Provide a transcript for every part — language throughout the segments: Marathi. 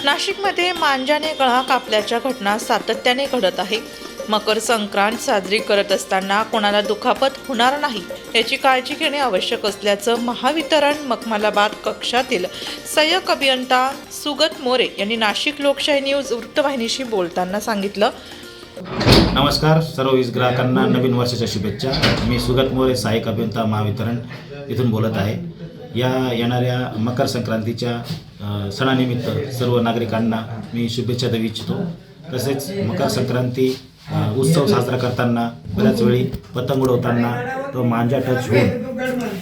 नाशिकमध्ये मांजाने गळा कापल्याच्या घटना सातत्याने घडत आहे. मकर संक्रांत साजरी करत असताना कोणाला दुखापत होणार नाही याची काळजी घेणे आवश्यक असल्याचं महावितरण मखमलाबाद कक्षातील सहाय्यक अभियंता सुगत मोरे यांनी नाशिक लोकशाही न्यूज वृत्तवाहिनीशी बोलताना सांगितलं. नमस्कार, सर्व वीज ग्राहकांना नवीन वर्षाच्या शुभेच्छा. मी सुगत मोरे, सहाय्यक अभियंता महावितरण इथून बोलत आहे. या येणाऱ्या मकर संक्रांतीच्या सणानिमित्त सर्व नागरिकांना मी शुभेच्छा देऊ इच्छितो. तसेच मकर संक्रांती उत्सव साजरा करताना बऱ्याच वेळी पतंग उडवताना तो मांजा टच होऊन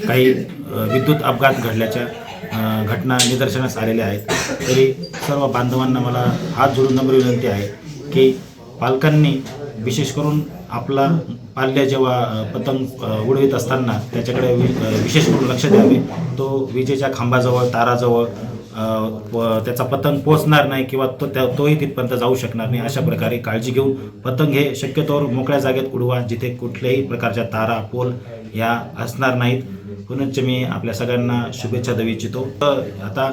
काही विद्युत अपघात घडल्याच्या घटना निदर्शनास आलेल्या आहेत. तरी सर्व बांधवांना मला हात जोडून नम्र विनंती आहे की पालकांनी विशेष करून आपला पाल्य जेव्हा पतंग उडवित असताना त्याच्याकडे विशेष करून लक्ष द्यावे. तो विजेच्या खांबाजवळ, ताराजवळ त्याचा पतंग पोचणार नाही किंवा तोही तिथपर्यंत जाऊ शकणार नाही. अशा प्रकारे काळजी घेऊन पतंग हे शक्यतोवर मोकळ्या जागेत उडवा, जिथे कुठल्याही प्रकारच्या तारा, पोल या असणार नाहीत. पुनश्च मी आपल्या सगळ्यांना शुभेच्छा देऊ इच्छितो. आता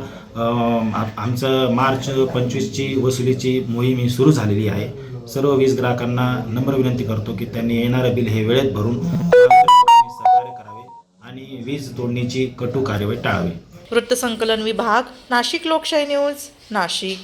आमचं मार्च 25ची वसुलीची मोहीम सुरू झालेली आहे. सर्व वीज ग्राहकांना नम्र विनंती करतो की त्यांनी येणारं बिल हे वेळेत भरून सहकार्य करावे आणि वीज तोडणीची कटू कार्यवाही टाळावी. वृत्तसंकलन विभाग, नाशिक लोकशाही न्यूज, नाशिक.